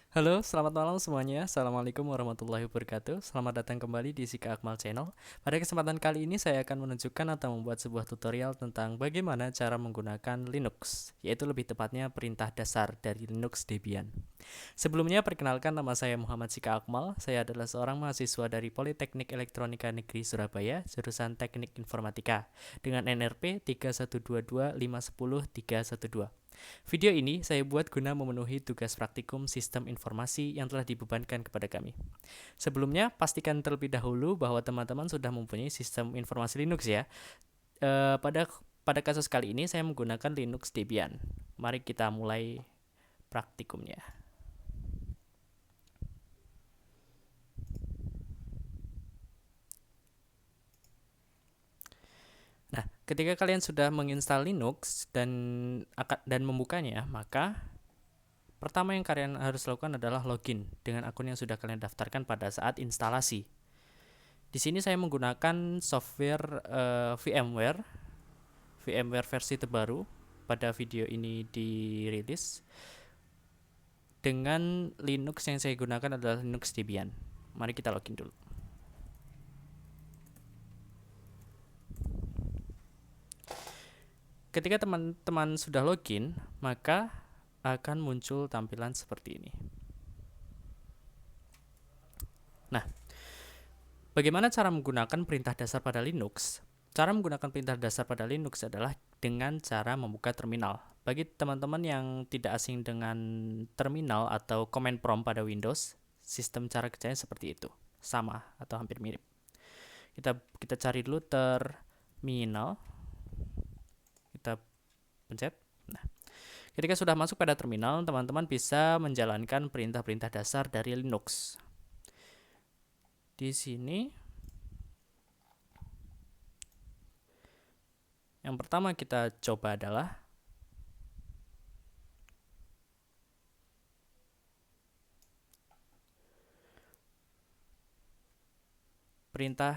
Halo, selamat malam semuanya. Assalamualaikum warahmatullahi wabarakatuh. Selamat datang kembali di Sika Akmal Channel. Pada kesempatan kali ini saya akan menunjukkan atau membuat sebuah tutorial tentang bagaimana cara menggunakan Linux, yaitu lebih tepatnya perintah dasar dari Linux Debian. Sebelumnya perkenalkan, nama saya Muhammad Sika Akmal. Saya adalah seorang mahasiswa dari Politeknik Elektronika Negeri Surabaya, jurusan Teknik Informatika dengan NRP 3122510 312. Video ini saya buat guna memenuhi tugas praktikum sistem informasi yang telah dibebankan kepada kami. Sebelumnya, pastikan terlebih dahulu bahwa teman-teman sudah mempunyai sistem informasi Linux ya. Pada kasus kali ini saya menggunakan Linux Debian. Mari kita mulai praktikumnya. Nah, ketika kalian sudah menginstal Linux dan membukanya, maka pertama yang kalian harus lakukan adalah login dengan akun yang sudah kalian daftarkan pada saat instalasi. Di sini saya menggunakan software VMware versi terbaru. Pada video ini dirilis dengan Linux yang saya gunakan adalah Linux Debian. Mari kita login dulu. Ketika teman-teman sudah login, maka akan muncul tampilan seperti ini. Nah, bagaimana cara menggunakan perintah dasar pada Linux? Cara menggunakan perintah dasar pada Linux adalah dengan cara membuka terminal. Bagi teman-teman yang tidak asing dengan terminal atau command prompt pada Windows, sistem cara kerjanya seperti itu, sama atau hampir mirip. Kita cari dulu terminal, kita pencet. Nah, ketika sudah masuk pada terminal, teman-teman bisa menjalankan perintah-perintah dasar dari Linux. Di sini yang pertama kita coba adalah perintah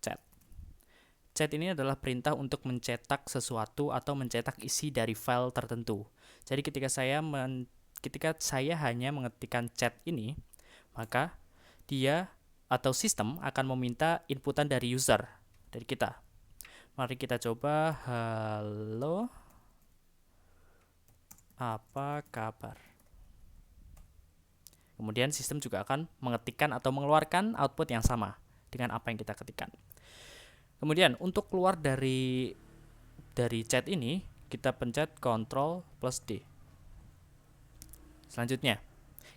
chat. Chat ini adalah perintah untuk mencetak sesuatu atau mencetak isi dari file tertentu. Jadi ketika saya hanya mengetikkan chat ini, maka dia atau sistem akan meminta inputan dari user, dari kita. Mari kita coba, halo, apa kabar? Kemudian sistem juga akan mengetikkan atau mengeluarkan output yang sama dengan apa yang kita ketikkan. Kemudian untuk keluar dari chat ini, kita pencet Ctrl plus D. Selanjutnya,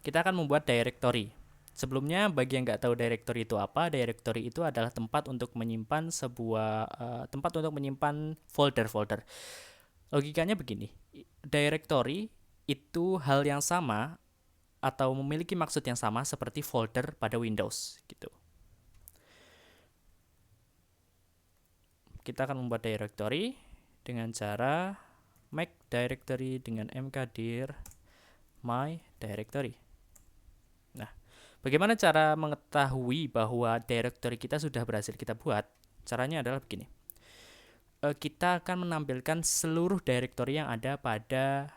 kita akan membuat directory. Sebelumnya, bagi yang nggak tahu directory itu apa, directory itu adalah tempat untuk menyimpan folder-folder. Logikanya begini, directory itu hal yang sama atau memiliki maksud yang sama seperti folder pada Windows gitu. Kita akan membuat directory dengan cara make directory dengan mkdir my directory. Nah, bagaimana cara mengetahui bahwa directory kita sudah berhasil kita buat? Caranya adalah begini. Kita akan menampilkan seluruh directory yang ada pada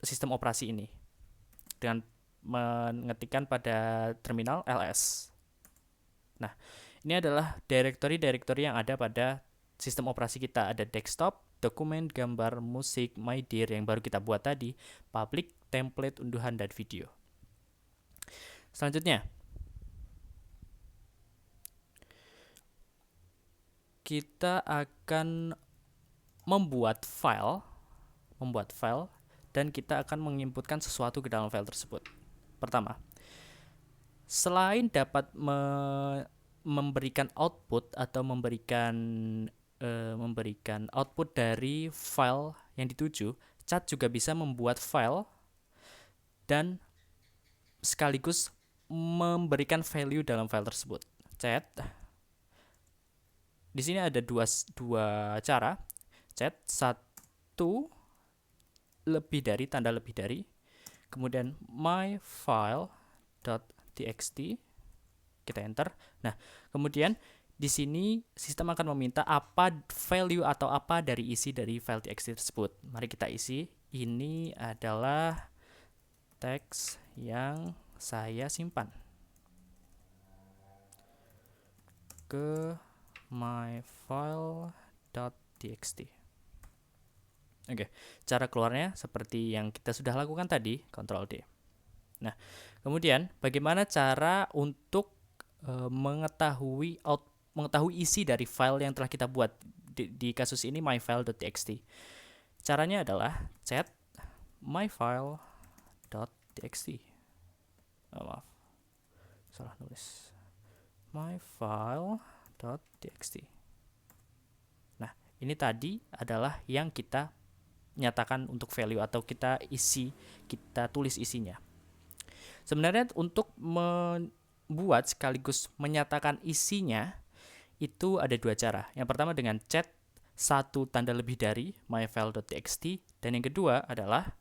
sistem operasi ini dengan mengetikkan pada terminal ls. Nah, ini adalah directory yang ada pada sistem operasi kita. Ada desktop, dokumen, gambar, musik, my dear yang baru kita buat tadi, public, template, unduhan, dan video. Selanjutnya, kita akan membuat file dan kita akan menginputkan sesuatu ke dalam file tersebut. Pertama, selain dapat memberikan output atau memberikan output dari file yang dituju, chat juga bisa membuat file dan sekaligus memberikan value dalam file tersebut. Chat di sini ada dua cara. Chat, satu tanda lebih dari, kemudian my file.txt, kita enter. Nah, kemudian di sini sistem akan meminta apa value atau apa dari isi dari file txt tersebut. Mari kita isi. Ini adalah teks yang saya simpan ke myfile.txt. Oke, cara keluarnya seperti yang kita sudah lakukan tadi, Ctrl D. Nah, kemudian bagaimana cara untuk mengetahui isi dari file yang telah kita buat di kasus ini myfile.txt. Caranya adalah set myfile.txt. Maaf, salah nulis. myfile.txt. Nah, ini tadi adalah yang kita nyatakan untuk value atau kita tulis isinya. Sebenarnya untuk membuat sekaligus menyatakan isinya itu ada dua cara. Yang pertama dengan chat satu tanda lebih dari myfile.txt, dan yang kedua adalah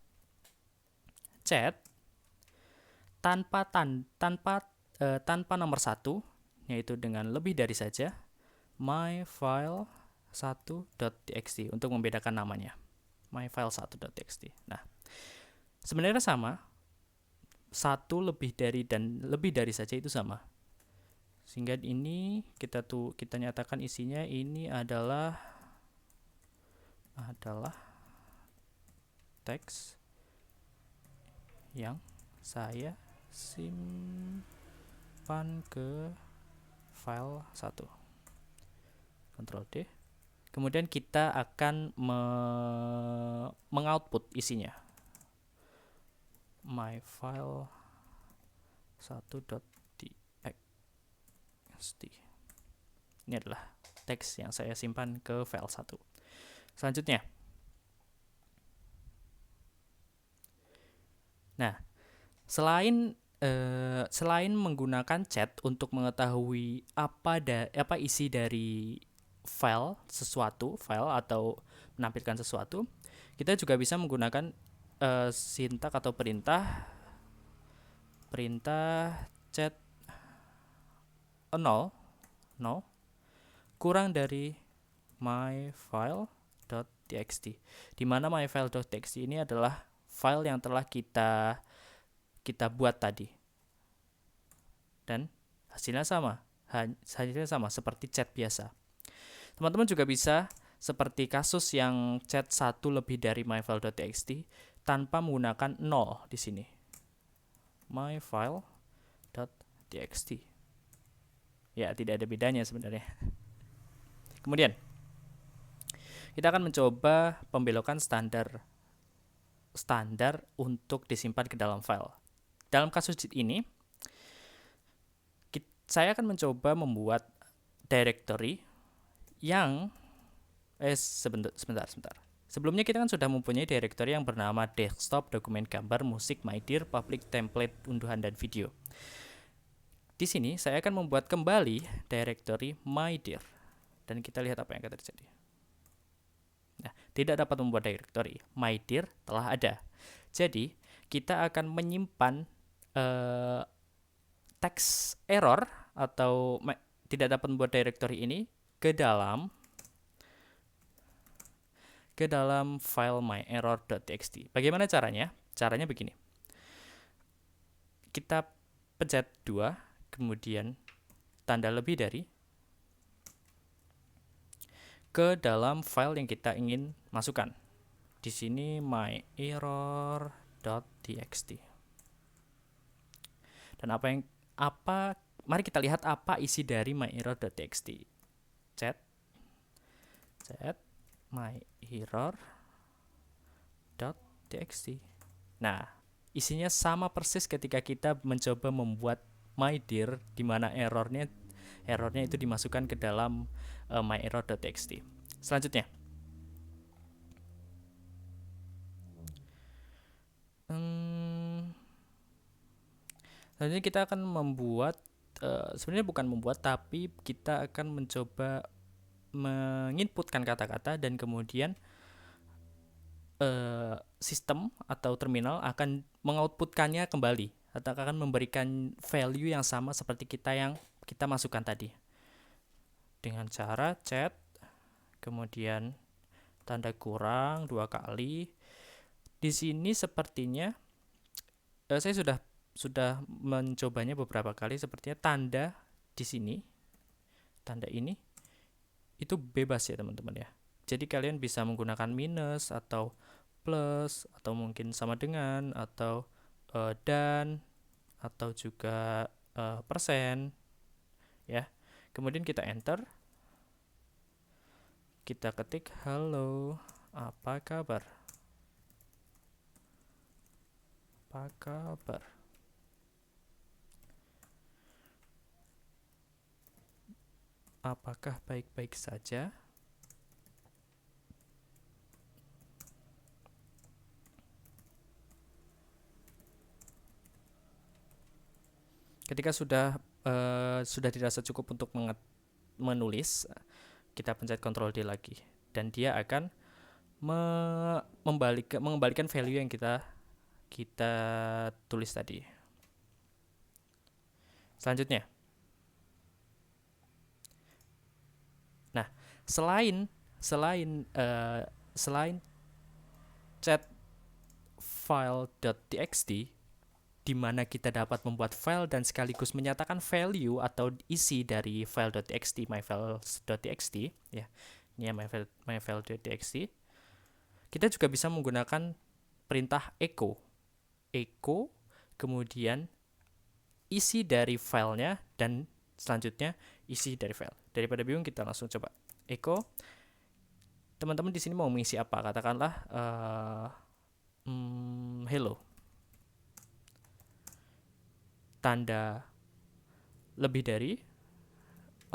chat tanpa nomor satu, yaitu dengan lebih dari saja myfile1.txt untuk membedakan namanya. myfile1.txt. Nah, sebenarnya sama. Satu lebih dari dan lebih dari saja itu sama. Sehingga ini kita nyatakan isinya ini adalah teks yang saya simpan ke file 1. Ctrl D. Kemudian kita akan mengoutput isinya. myfile1.txt. Ini adalah teks yang saya simpan ke file 1. Selanjutnya. Nah, selain menggunakan chat untuk mengetahui apa isi dari file atau menampilkan sesuatu, kita juga bisa menggunakan sintak atau perintah chat 0 kurang dari myfile.txt, di mana myfile.txt ini adalah file yang telah kita buat tadi, dan hasilnya sama seperti chat biasa. Teman-teman juga bisa seperti kasus yang chat satu lebih dari myfile.txt tanpa menggunakan 0 di sini, myfile.txt. Ya, tidak ada bedanya sebenarnya. Kemudian kita akan mencoba pembelokan standar untuk disimpan ke dalam file. Dalam kasus ini, saya akan mencoba membuat directory yang sebentar. Sebelumnya kita kan sudah mempunyai directory yang bernama desktop, dokumen gambar, musik, my dear, public, template, unduhan dan video. Di sini saya akan membuat kembali directory my dear, dan kita lihat apa yang akan terjadi. Nah, tidak dapat membuat directory my dear telah ada. Jadi kita akan menyimpan teks error atau tidak dapat membuat directory ini ke dalam file myerror.txt. Bagaimana caranya? Caranya begini. Kita pencet 2, kemudian tanda lebih dari ke dalam file yang kita ingin masukkan. Di sini myerror.txt. Dan mari kita lihat apa isi dari myerror.txt. Chat myerror.txt. Nah, isinya sama persis ketika kita mencoba membuat my dear, di mana errornya itu dimasukkan ke dalam myerror.txt. Selanjutnya, kita akan membuat sebenarnya bukan membuat, tapi kita akan mencoba menginputkan kata-kata, dan kemudian sistem atau terminal akan mengoutputkannya kembali atau akan memberikan value yang sama seperti yang kita masukkan tadi, dengan cara chat kemudian tanda kurang 2 kali. Di sini sepertinya saya sudah mencobanya beberapa kali. Sepertinya tanda di sini, tanda ini itu bebas ya teman-teman ya. Jadi kalian bisa menggunakan minus atau plus atau mungkin sama dengan atau dan atau juga persen ya. Kemudian kita enter, kita ketik halo, apa kabar? Apa kabar? Apakah baik-baik saja? Ketika sudah dirasa cukup untuk menulis, kita pencet Ctrl D lagi dan dia akan mengembalikan value yang kita tulis tadi. Selanjutnya, nah selain chat file.txt di mana kita dapat membuat file dan sekaligus menyatakan value atau isi dari file.txt, myfiles.txt ya. Ini ya myfile.txt. Kita juga bisa menggunakan perintah echo, kemudian isi dari filenya dan selanjutnya isi dari file. Daripada bingung, kita langsung coba echo. Teman-teman di sini mau mengisi apa? Katakanlah hello. Tanda lebih dari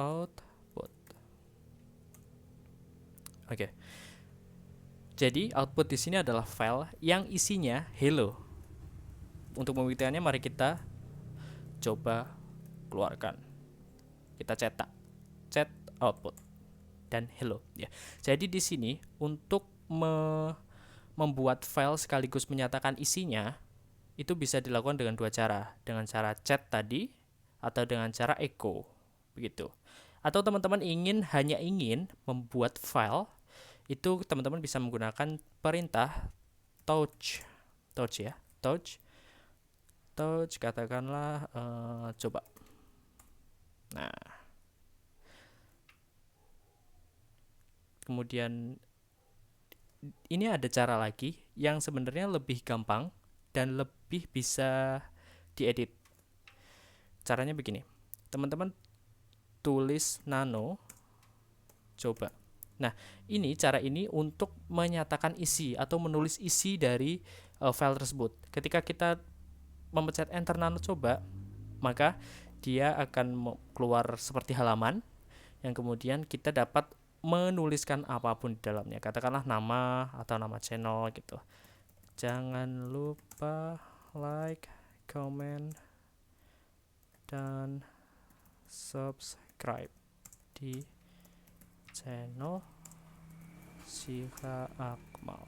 output. Oke. Jadi output di sini adalah file yang isinya hello. Untuk membuktikannya, mari kita coba keluarkan. Kita cetak chat output dan hello ya. Jadi di sini untuk membuat file sekaligus menyatakan isinya itu bisa dilakukan dengan dua cara, dengan cara chat tadi atau dengan cara echo begitu. Atau teman-teman hanya ingin membuat file, itu teman-teman bisa menggunakan perintah touch ya, touch katakanlah coba. Nah, kemudian ini ada cara lagi yang sebenarnya lebih gampang dan lebih bisa diedit. Caranya begini, teman-teman tulis nano coba. Nah, cara ini untuk menyatakan isi atau menulis isi dari file tersebut. Ketika kita memencet enter nano coba, maka dia akan keluar seperti halaman yang kemudian kita dapat menuliskan apapun di dalamnya. Katakanlah nama atau nama channel gitu. Jangan lupa like, comment, dan subscribe di channel Sika Akmal.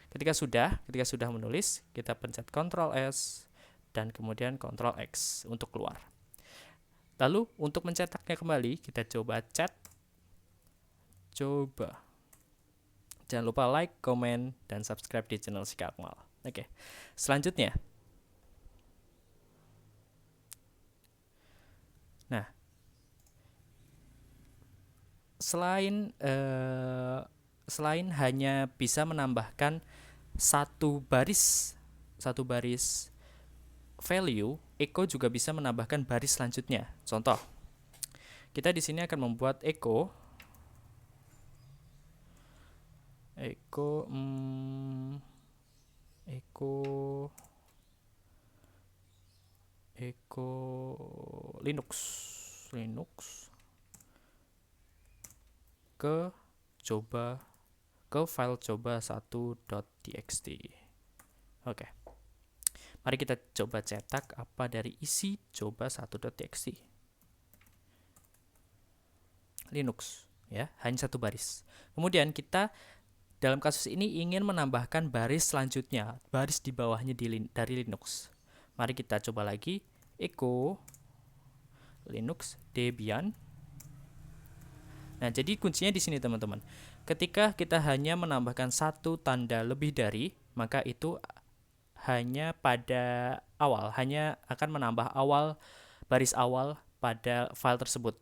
Ketika sudah menulis, kita pencet Ctrl S dan kemudian Ctrl X untuk keluar. Lalu untuk mencetaknya kembali, kita coba chat. Jangan lupa like, comment, dan subscribe di channel Sika Akmal. Oke. Selanjutnya. Nah, selain hanya bisa menambahkan satu baris value, echo juga bisa menambahkan baris selanjutnya. Contoh, kita di sini akan membuat echo Linux ke file coba1.txt. Oke. Mari kita coba cetak apa dari isi coba1.txt. Linux ya, hanya satu baris. Kemudian kita dalam kasus ini ingin menambahkan baris selanjutnya, baris di bawahnya dari Linux. Mari kita coba lagi echo Linux Debian. Nah, jadi kuncinya di sini teman-teman. Ketika kita hanya menambahkan satu tanda lebih dari, maka itu hanya pada awal, hanya akan menambah baris awal pada file tersebut.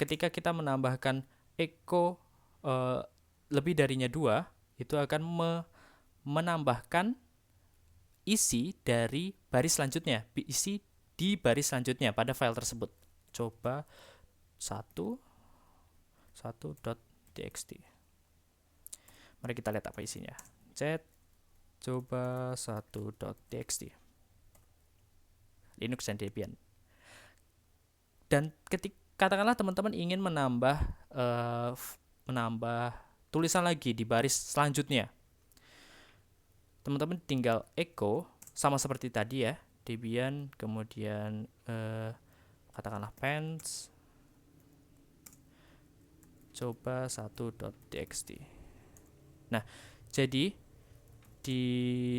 Ketika kita menambahkan echo lebih darinya 2, itu akan menambahkan isi dari baris selanjutnya, isi di baris selanjutnya pada file tersebut. Coba 1.txt. Mari kita lihat apa isinya. Chat coba 1.txt. Linux dan Debian. Dan katakanlah teman-teman ingin menambah tulisan lagi di baris selanjutnya. Teman-teman tinggal echo sama seperti tadi ya, Debian, kemudian katakanlah pens coba 1.txt. Nah, jadi di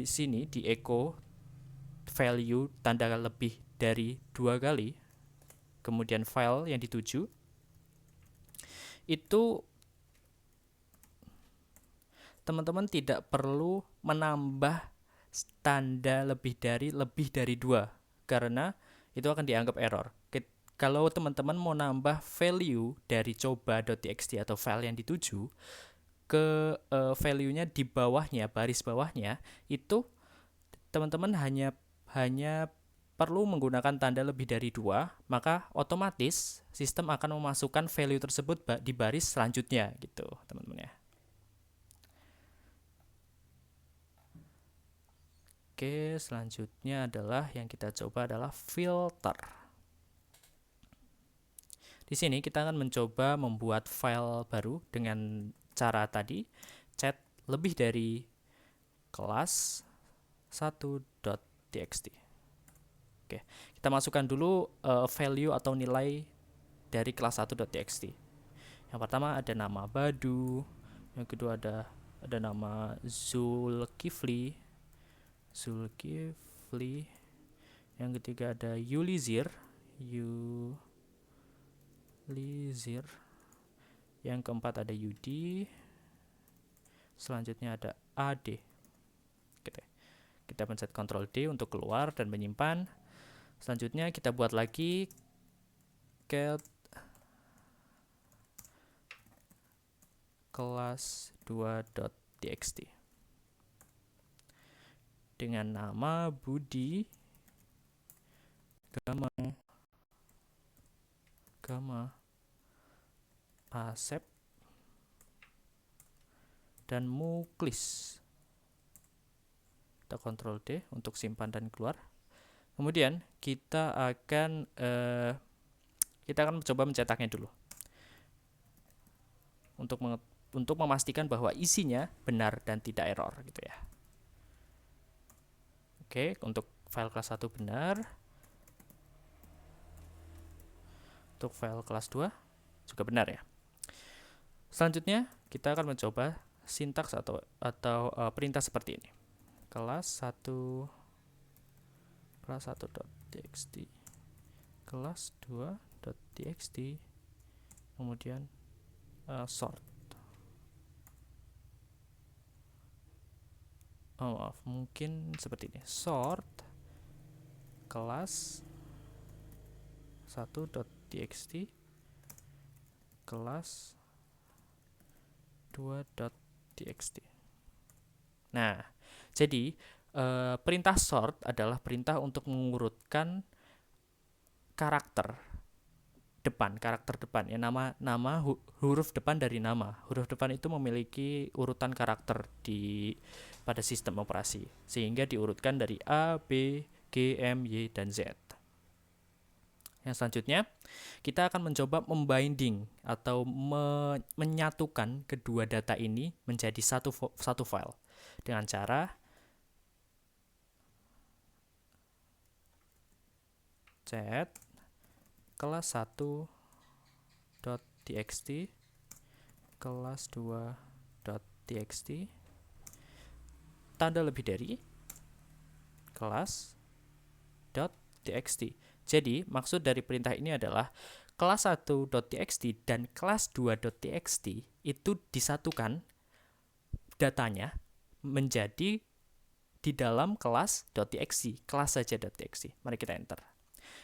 sini di echo value tanda lebih dari 2 kali, kemudian file yang dituju, itu teman-teman tidak perlu menambah tanda lebih dari 2 karena itu akan dianggap error. Kalau teman-teman mau nambah value dari coba.txt atau file yang dituju ke value-nya di bawahnya, baris bawahnya, itu teman-teman hanya perlu menggunakan tanda lebih dari 2, maka otomatis sistem akan memasukkan value tersebut di baris selanjutnya gitu, teman-teman ya. Oke, selanjutnya adalah yang kita coba adalah filter. Di sini kita akan mencoba membuat file baru dengan cara tadi, chat lebih dari kelas 1.txt. Oke, kita masukkan dulu value atau nilai dari kelas 1.txt. Yang pertama ada nama Badu, yang kedua ada nama Zulkifli, yang ketiga ada Yulizir, yang keempat ada Yudi, selanjutnya ada AD. Kita pencet Ctrl D untuk keluar dan menyimpan. Selanjutnya kita buat lagi cat kelas 2.txt dengan nama Budi Gama Asep dan Muklis. Kita Ctrl D untuk simpan dan keluar. Kemudian kita akan mencoba mencetaknya dulu untuk memastikan bahwa isinya benar dan tidak error gitu ya. Oke, untuk file kelas 1 benar. Untuk file kelas 2 juga benar ya. Selanjutnya kita akan mencoba sintaks atau perintah seperti ini. Kelas 1.txt, kelas 2.txt, kemudian sort. Mungkin seperti ini. Sort kelas 1.txt, kelas 2.txt. Nah, jadi perintah sort adalah perintah untuk mengurutkan karakter depan ya, nama huruf depan dari nama. Huruf depan itu memiliki urutan karakter pada sistem operasi, sehingga diurutkan dari A, B, G, M, Y, dan Z. Yang selanjutnya, kita akan mencoba membinding atau menyatukan kedua data ini menjadi satu file dengan cara chat kelas 1.txt, kelas 2.txt, tanda lebih dari kelas.txt. Jadi maksud dari perintah ini adalah kelas 1.txt dan kelas 2.txt itu disatukan datanya menjadi di dalam kelas.txt, kelas saja.txt. Mari kita enter.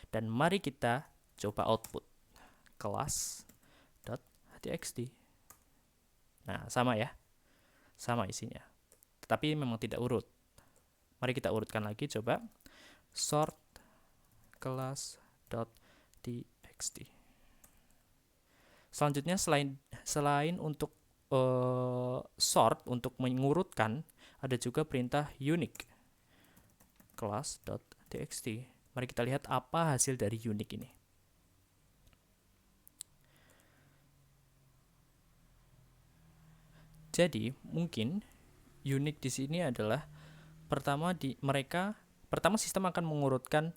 Dan mari kita coba output kelas.txt. Nah, sama ya. Sama isinya. Tetapi memang tidak urut. Mari kita urutkan lagi, coba. Sort class.txt. Selanjutnya selain untuk sort, untuk mengurutkan, ada juga perintah unique class.txt. Mari kita lihat apa hasil dari unique ini. Jadi mungkin unique di sini adalah pertama sistem akan mengurutkan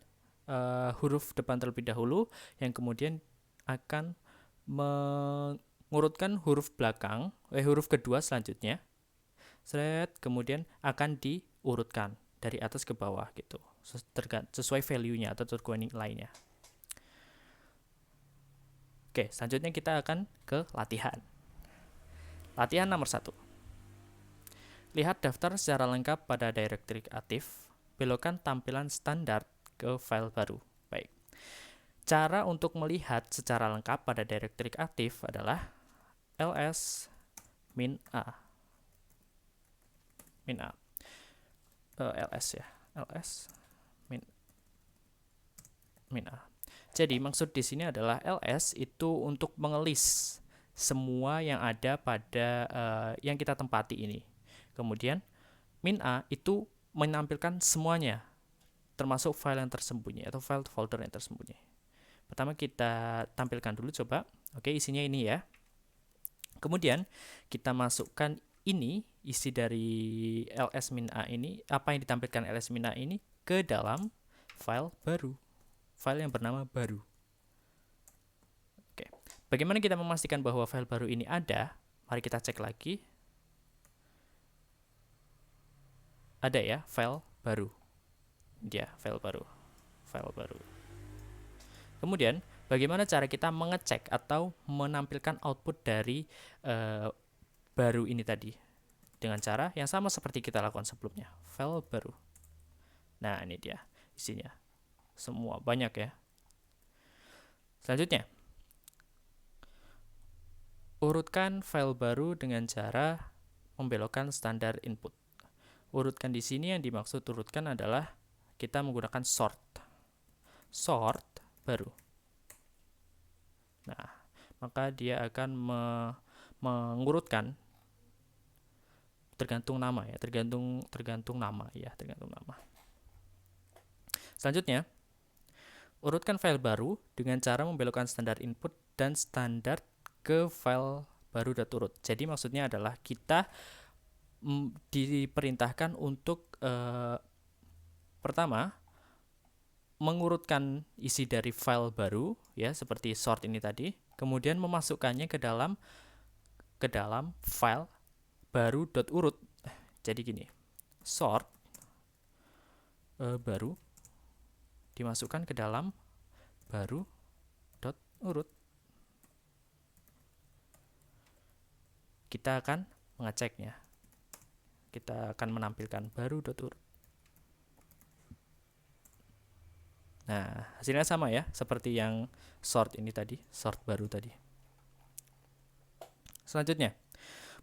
huruf depan terlebih dahulu, yang kemudian akan mengurutkan huruf belakang, huruf kedua selanjutnya. Kemudian akan diurutkan dari atas ke bawah gitu, sesuai value-nya atau terguning lainnya. Oke, selanjutnya kita akan ke latihan. Latihan nomor 1. Lihat daftar secara lengkap pada directory aktif, belokkan tampilan standar ke file baru. Baik. Cara untuk melihat secara lengkap pada directory aktif adalah ls -a. ls ya. ls -a. Jadi maksud di sini adalah ls itu untuk mengelis semua yang ada pada yang kita tempati ini. Kemudian -a itu menampilkan semuanya, termasuk file yang tersembunyi atau file folder yang tersembunyi. Pertama kita tampilkan dulu coba. Oke, isinya ini ya. Kemudian kita masukkan ini, isi dari ls -a ini, apa yang ditampilkan ls -a ini ke dalam file baru. File yang bernama baru. Oke. Bagaimana kita memastikan bahwa file baru ini ada? Mari kita cek lagi. Ada ya, file baru. Ya, file baru. Kemudian, bagaimana cara kita mengecek atau menampilkan output dari baru ini tadi? Dengan cara yang sama seperti kita lakukan sebelumnya, file baru. Nah, ini dia isinya. Semua banyak ya. Selanjutnya, urutkan file baru dengan cara membelokkan standar input. Urutkan di sini yang dimaksud urutkan adalah kita menggunakan sort baru. Nah, maka dia akan mengurutkan tergantung nama ya, tergantung nama. Selanjutnya, urutkan file baru dengan cara membelokkan standar input dan standar ke file baru.urut. Jadi maksudnya adalah kita diperintahkan untuk pertama mengurutkan isi dari file baru ya, seperti sort ini tadi, kemudian memasukkannya ke dalam file baru.urut. Jadi gini, sort baru dimasukkan ke dalam baru.urut. Kita akan mengeceknya. Kita akan menampilkan baru.urut. Nah, hasilnya sama ya, seperti yang sort ini tadi, sort baru tadi. Selanjutnya,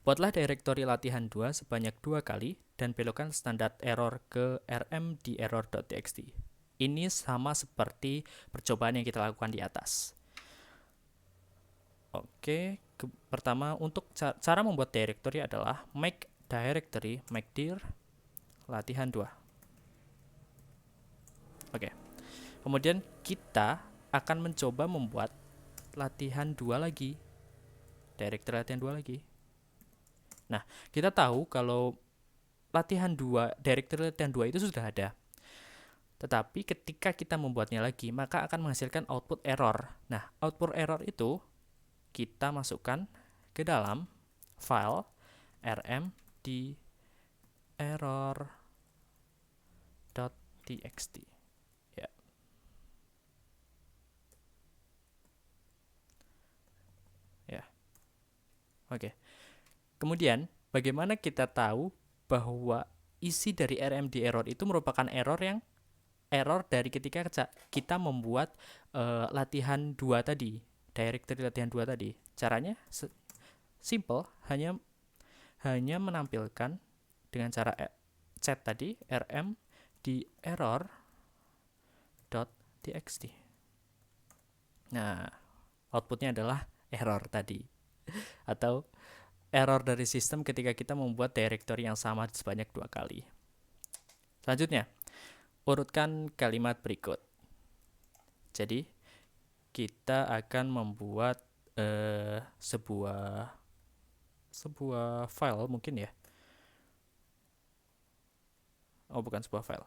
buatlah directory latihan 2 sebanyak 2 kali dan belokkan standar error ke rmderror.txt. Ini sama seperti percobaan yang kita lakukan di atas. Oke, pertama untuk cara membuat directory adalah make directory make dir latihan 2. Oke. Kemudian kita akan mencoba membuat latihan 2 lagi. Directory latihan 2 lagi. Nah, kita tahu kalau directory latihan 2 itu sudah ada. Tetapi ketika kita membuatnya lagi, maka akan menghasilkan output error. Nah, output error itu kita masukkan ke dalam file rmderror.txt. Oke. Kemudian, bagaimana kita tahu bahwa isi dari RMD error itu merupakan error dari ketika kita membuat latihan 2 tadi, directory latihan 2 tadi. Caranya simple, hanya menampilkan dengan cara set tadi rm di error.txt. Nah, outputnya adalah error tadi, atau error dari sistem ketika kita membuat directory yang sama sebanyak 2 kali. Selanjutnya, urutkan kalimat berikut. Jadi, kita akan membuat sebuah file mungkin ya. Oh, bukan sebuah file,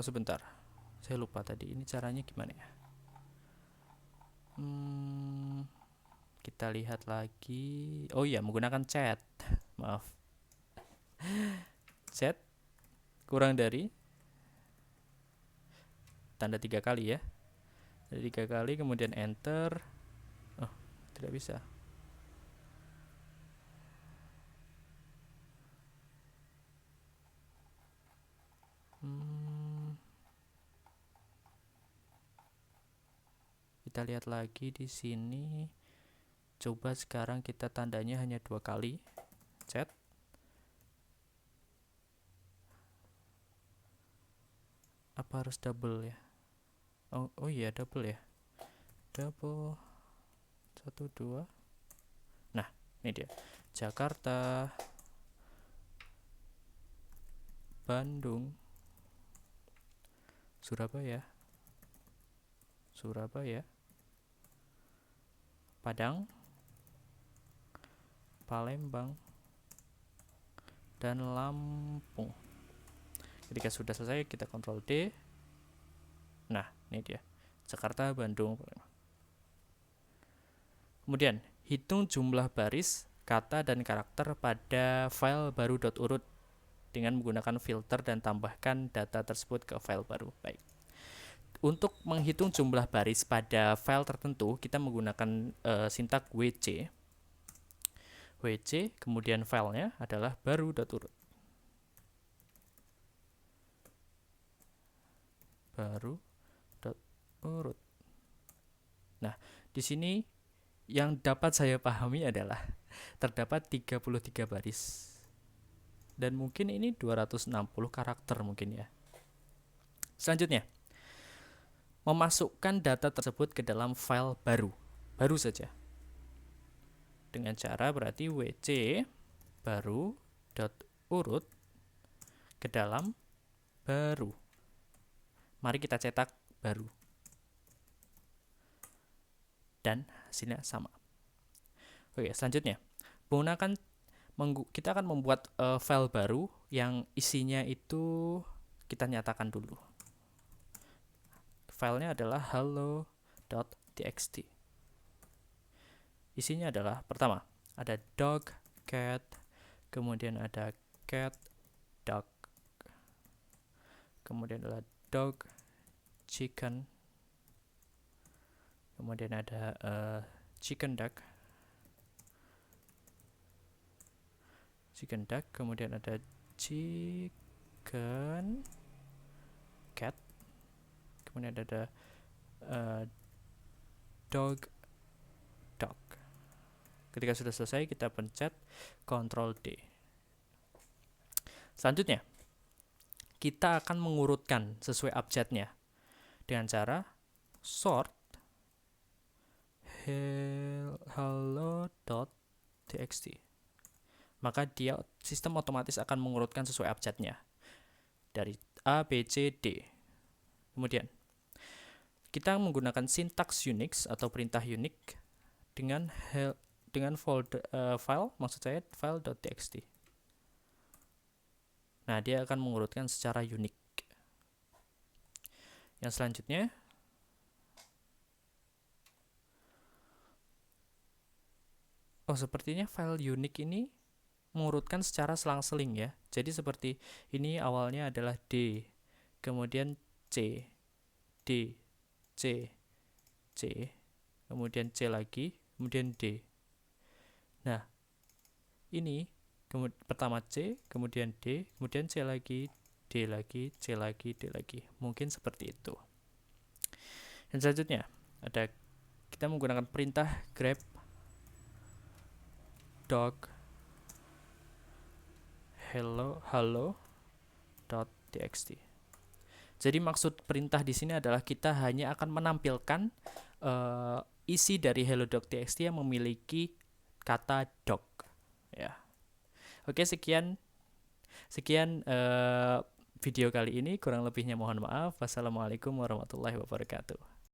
sebentar, saya lupa tadi ini caranya gimana ya. Kita lihat lagi. Oh iya, menggunakan chat. Maaf, chat kurang dari tanda 3 kali ya. Dari 3 kali kemudian enter. Oh, tidak bisa. Kita lihat lagi di sini. Coba sekarang kita tandanya hanya 2 kali. Chat. Apa harus double ya? Oh iya, double ya. Double 1 2. Nah, ini dia. Jakarta, Bandung, Surabaya, Padang, Palembang, dan Lampung. Ketika sudah selesai, kita Ctrl D. Nah, ini dia. Jakarta, Bandung, Palembang. Kemudian, hitung jumlah baris, kata, dan karakter pada file baru.urut dengan menggunakan filter dan tambahkan data tersebut ke file baru. Baik. Untuk menghitung jumlah baris pada file tertentu, kita menggunakan sintak wc. Kemudian filenya adalah baru.urut. Baru.urut. Nah, di sini yang dapat saya pahami adalah terdapat 33 baris. Dan mungkin ini 260 karakter mungkin ya. Selanjutnya, memasukkan data tersebut ke dalam file baru saja, dengan cara berarti wc baru.urut ke dalam baru. Mari kita cetak baru dan hasilnya sama. Oke, selanjutnya kita akan membuat file baru yang isinya itu kita nyatakan dulu. Filenya adalah hello.txt. Isinya adalah, pertama, ada dog, cat, kemudian ada cat, dog, kemudian adalah dog, chicken, kemudian ada chicken duck, kemudian ada chicken cat, kemudian ada dog. Ketika sudah selesai, kita pencet Ctrl D. Selanjutnya, kita akan mengurutkan sesuai abjadnya dengan cara sort hello.txt. Maka sistem otomatis akan mengurutkan sesuai abjadnya dari A, B, C, D. Kemudian kita menggunakan sintaks Unix atau perintah Unix dengan folder file, maksud saya file.txt. Nah, dia akan mengurutkan secara unik. Yang selanjutnya, sepertinya file unik ini mengurutkan secara selang-seling ya. Jadi seperti ini, awalnya adalah D, kemudian C, D, C, C, kemudian C lagi, kemudian D. Nah, ini pertama C, kemudian D, kemudian C lagi, D lagi, C lagi, D lagi. Mungkin seperti itu. Dan selanjutnya ada kita menggunakan perintah grep dog hello.txt. Jadi maksud perintah di sini adalah kita hanya akan menampilkan isi dari hello.txt yang memiliki kata dog. Ya. Oke, sekian video kali ini. Kurang lebihnya mohon maaf. Wassalamualaikum warahmatullahi wabarakatuh.